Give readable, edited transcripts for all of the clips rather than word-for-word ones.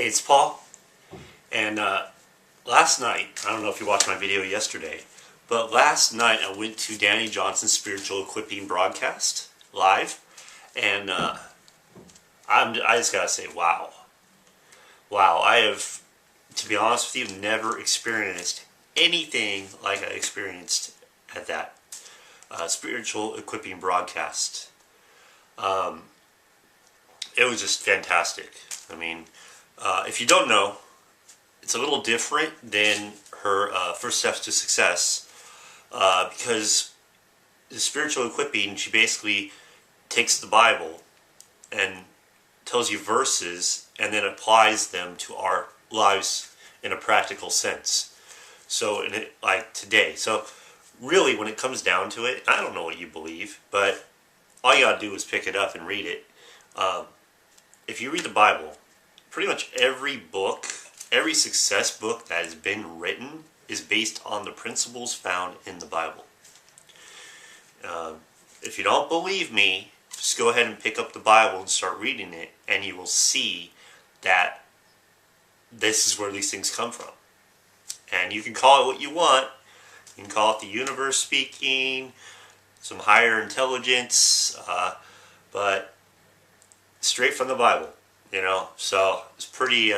Hey, it's Paul, and last night, I don't know if you watched my video yesterday, but last night I went to Danny Johnson's Spiritual Equipping broadcast live, and I just gotta say, wow. Wow, I have, to be honest with you, never experienced anything like I experienced at that Spiritual Equipping broadcast. It was just fantastic. I mean, if you don't know, it's a little different than her First Steps to Success because the Spiritual Equipping, she basically takes the Bible and tells you verses and then applies them to our lives in a practical sense. So, like today. So, really, when it comes down to it, I don't know what you believe, but all you gotta do is pick it up and read it. If you read the Bible, pretty much every book, every success book that has been written is based on the principles found in the Bible. If you don't believe me, just go ahead and pick up the Bible and start reading it, and you will see that this is where these things come from. And you can call it what you want. You can call it the universe speaking, some higher intelligence, but straight from the Bible, you know. So it's pretty,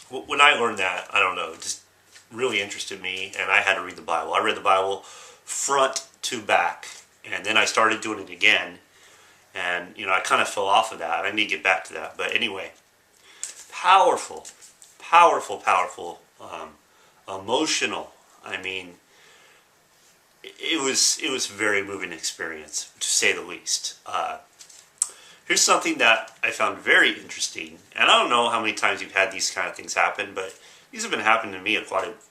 when I learned that, I don't know, it just really interested me, and I had to read the Bible. I read the Bible front to back, and then I started doing it again, and, you know, I kind of fell off of that. I need to get back to that. But anyway, powerful, emotional. I mean, it was a very moving experience, to say the least. Here's something that I found very interesting, and I don't know how many times you've had these kind of things happen, but these have been happening to me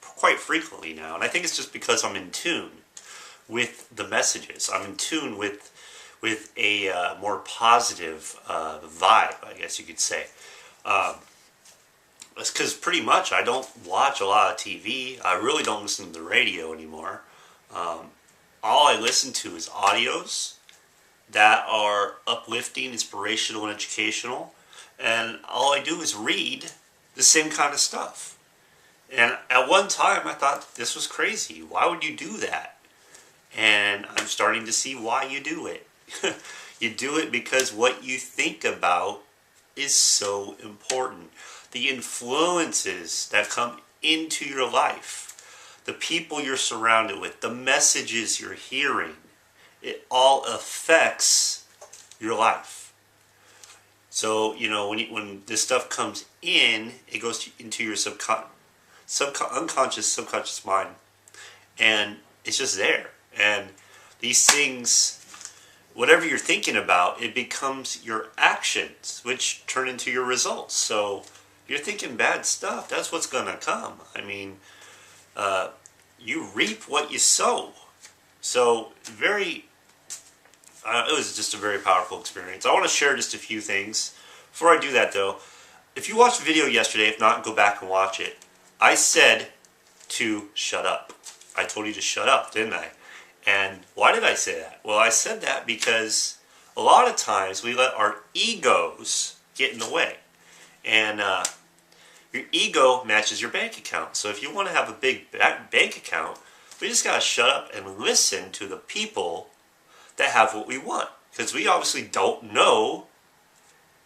quite frequently now, and I think it's just because I'm in tune with the messages. I'm in tune with a more positive vibe, I guess you could say. That's because pretty much I don't watch a lot of TV. I really don't listen to the radio anymore. All I listen to is audios that are uplifting, inspirational, and educational. And all I do is read the same kind of stuff. And at one time I thought this was crazy. Why would you do that? And I'm starting to see why you do it. You do it because what you think about is so important. The influences that come into your life, the people you're surrounded with, the messages you're hearing, it all affects your life. So, you know, when this stuff comes in, it goes into your unconscious, subconscious mind, and it's just there. And these things, whatever you're thinking about, it becomes your actions, which turn into your results. So, you're thinking bad stuff, that's what's going to come. I mean, you reap what you sow. So, it was just a very powerful experience. I want to share just a few things. Before I do that, though, if you watched the video yesterday, if not, go back and watch it. I said to shut up. I told you to shut up, didn't I? And why did I say that? Well, I said that because a lot of times we let our egos get in the way. And your ego matches your bank account. So if you want to have a big bank account, we just got to shut up and listen to the people that have what we want. Because we obviously don't know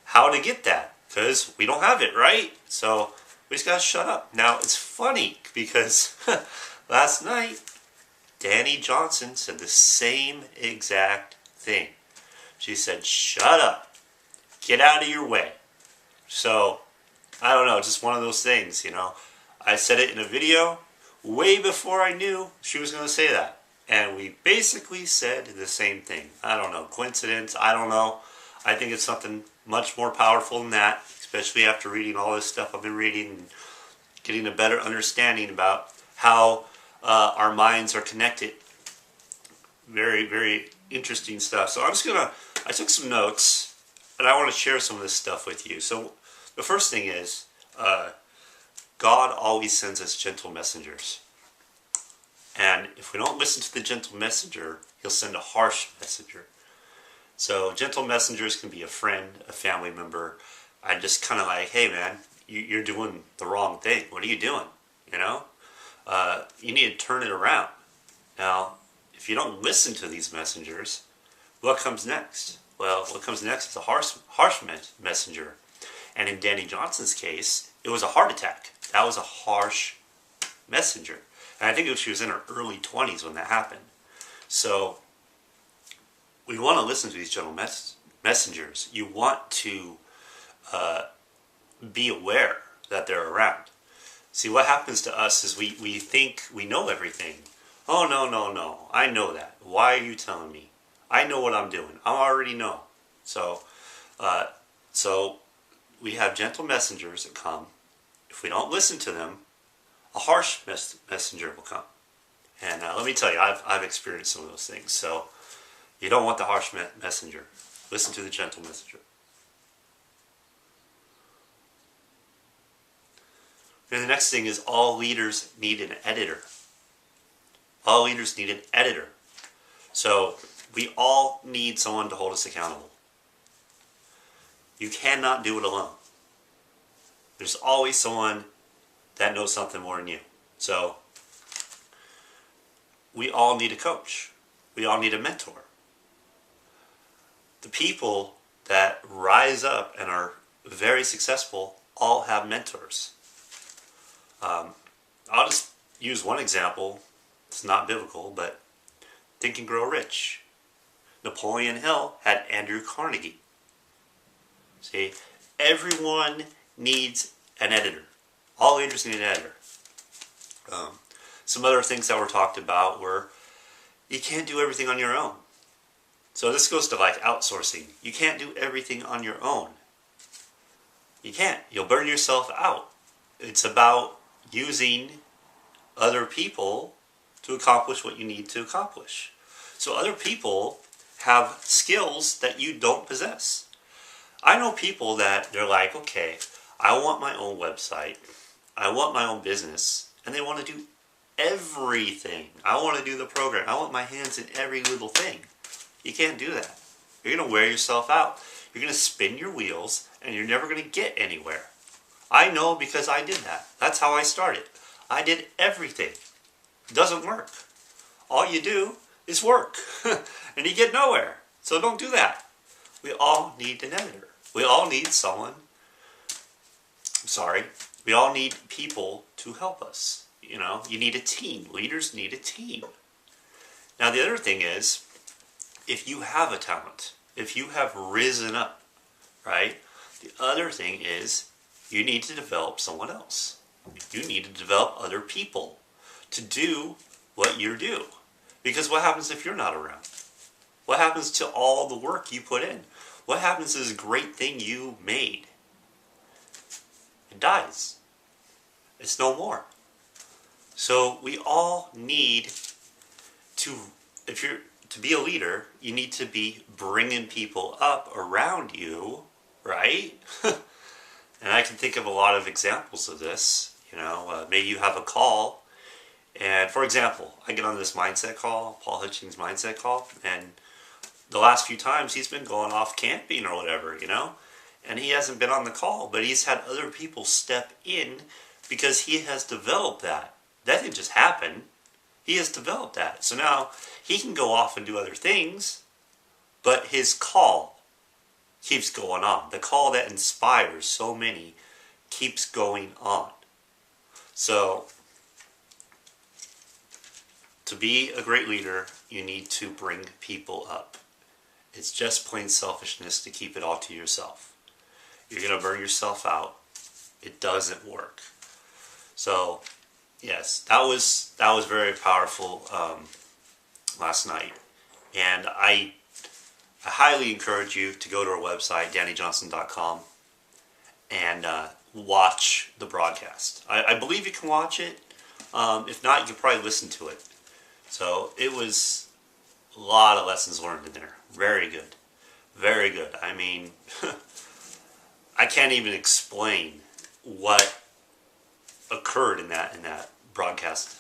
how to get that. Because we don't have it, right? So we just got to shut up. Now, it's funny because last night, Dani Johnson said the same exact thing. She said, shut up. Get out of your way. So, I don't know, just one of those things, you know. I said it in a video way before I knew she was going to say that. And we basically said the same thing. I don't know, coincidence, I don't know. I think it's something much more powerful than that, especially after reading all this stuff I've been reading and getting a better understanding about how our minds are connected. Very, very interesting stuff. So I took some notes, and I want to share some of this stuff with you. So the first thing is, God always sends us gentle messengers. And if we don't listen to the gentle messenger, he'll send a harsh messenger. So gentle messengers can be a friend, a family member. I just kind of like, hey man, you're doing the wrong thing. What are you doing? You know, you need to turn it around. Now, if you don't listen to these messengers, what comes next? Well, what comes next is a harsh messenger. And in Dani Johnson's case, it was a heart attack. That was a harsh messenger. And I think she was in her early 20s when that happened. So we want to listen to these gentle messengers. You want to be aware that they're around. See, what happens to us is we think we know everything. Oh, no. I know that. Why are you telling me? I know what I'm doing. I already know. So we have gentle messengers that come. If we don't listen to them, a harsh messenger will come. And let me tell you, I've experienced some of those things. So you don't want the harsh messenger. Listen to the gentle messenger. And the next thing is all leaders need an editor. All leaders need an editor. So we all need someone to hold us accountable. You cannot do it alone. There's always someone that knows something more than you. So we all need a coach. We all need a mentor. The people that rise up and are very successful all have mentors. I'll just use one example. It's not biblical, but Think and Grow Rich. Napoleon Hill had Andrew Carnegie. See, everyone needs an editor. All leaders need an editor. Some other things that were talked about were you can't do everything on your own. So this goes to like outsourcing. You can't do everything on your own. You can't. You'll burn yourself out. It's about using other people to accomplish what you need to accomplish. So other people have skills that you don't possess. I know people that they're like, okay, I want my own website. I want my own business. And they want to do everything. I want to do the program. I want my hands in every little thing. You can't do that. You're going to wear yourself out. You're going to spin your wheels and you're never going to get anywhere. I know because I did that. That's how I started. I did everything. It doesn't work. All you do is work. And you get nowhere. So don't do that. We all need an editor. We all need someone. We all need people to help us. You know, you need a team. Leaders need a team. Now the other thing is, if you have a talent, if you have risen up, right? The other thing is, you need to develop someone else. You need to develop other people to do what you do. Because what happens if you're not around? What happens to all the work you put in? What happens to this great thing you made? It dies. It's no more. So we all need to, to be a leader, you need to be bringing people up around you, right? And I can think of a lot of examples of this. You know, maybe you have a call, and for example, I get on this mindset call, Paul Hutchings mindset call, and the last few times he's been going off camping or whatever, you know, and he hasn't been on the call, but he's had other people step in because he has developed that. That didn't just happen. He has developed that. So now he can go off and do other things, but his call keeps going on. The call that inspires so many keeps going on. So to be a great leader, you need to bring people up. It's just plain selfishness to keep it all to yourself. You're going to burn yourself out. It doesn't work. So yes, that was very powerful last night, and I highly encourage you to go to our website, DaniJohnson.com, and watch the broadcast. I believe you can watch it. If not, you can probably listen to it. So it was a lot of lessons learned in there. Very good. Very good. I mean, I can't even explain what occurred in that broadcast,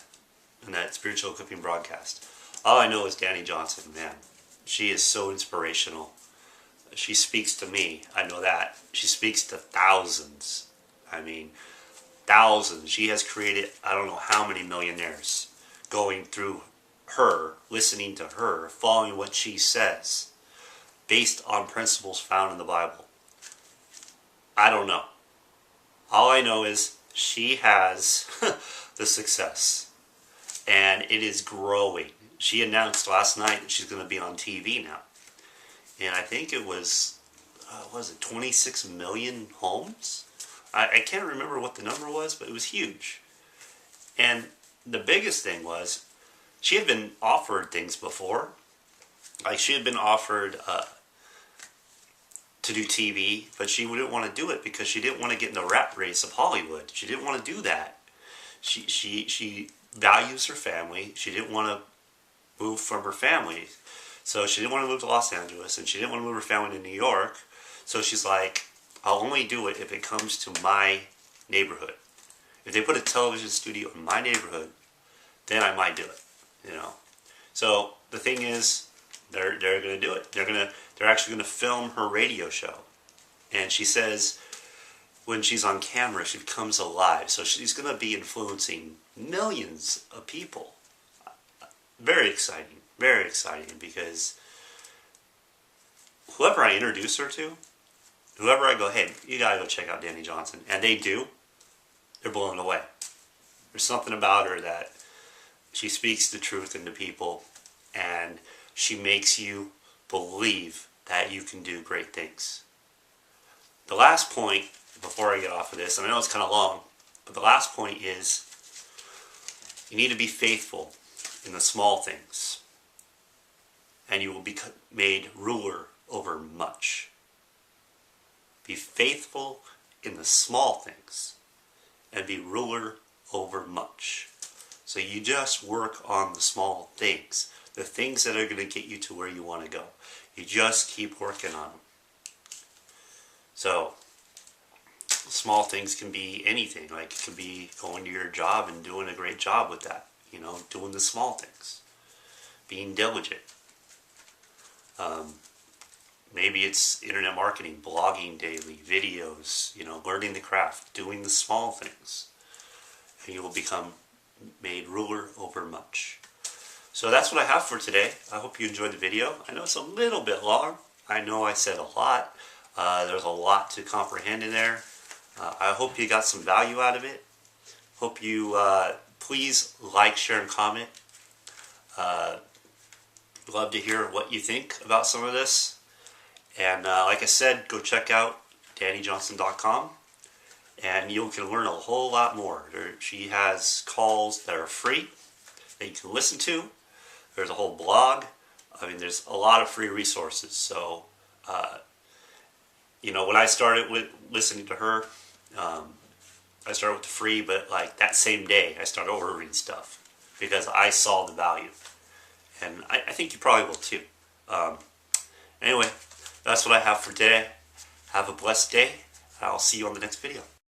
in that spiritual equipping broadcast. All I know is Dani Johnson, man. She is so inspirational. She speaks to me. I know that. She speaks to thousands. I mean, thousands. She has created I don't know how many millionaires going through her, listening to her, following what she says, based on principles found in the Bible. I don't know. All I know is she has the success, and it is growing. She announced last night that she's going to be on TV now, and I think it was 26 million homes? I can't remember what the number was, but it was huge. And the biggest thing was, she had been offered things before. Like, she had been offered to do TV, but she wouldn't want to do it because she didn't want to get in the rat race of Hollywood. She didn't want to do that. She values her family. She didn't want to move from her family. So she didn't want to move to Los Angeles, and she didn't want to move her family to New York. So she's like, I'll only do it if it comes to my neighborhood. If they put a television studio in my neighborhood, then I might do it. You know. So the thing is, they're going to do it. They're actually going to film her radio show. And she says when she's on camera, she becomes alive. So she's going to be influencing millions of people. Very exciting. Very exciting, because whoever I introduce her to, whoever I go, hey, you got to go check out Dani Johnson, and they do, they're blown away. There's something about her that she speaks the truth into people, and she makes you believe that you can do great things. The last point, before I get off of this, and I know it's kind of long, but the last point is, you need to be faithful in the small things, and you will be made ruler over much. Be faithful in the small things, and be ruler over much. So you just work on the small things, the things that are going to get you to where you want to go. You just keep working on them. So, small things can be anything. Like, it could be going to your job and doing a great job with that. You know, doing the small things. Being diligent. Maybe it's internet marketing, blogging daily, videos, you know, learning the craft, doing the small things. And you will become made ruler over much. So that's what I have for today. I hope you enjoyed the video. I know it's a little bit long. I know I said a lot. There's a lot to comprehend in there. I hope you got some value out of it. Hope you please like, share, and comment. Love to hear what you think about some of this. And like I said, go check out DaniJohnson.com, and you can learn a whole lot more. She has calls that are free that you can listen to. There's a whole blog. I mean, there's a lot of free resources. So, you know, when I started with listening to her, I started with the free, but like that same day, I started ordering stuff because I saw the value. And I think you probably will too. Anyway, that's what I have for today. Have a blessed day. I'll see you on the next video.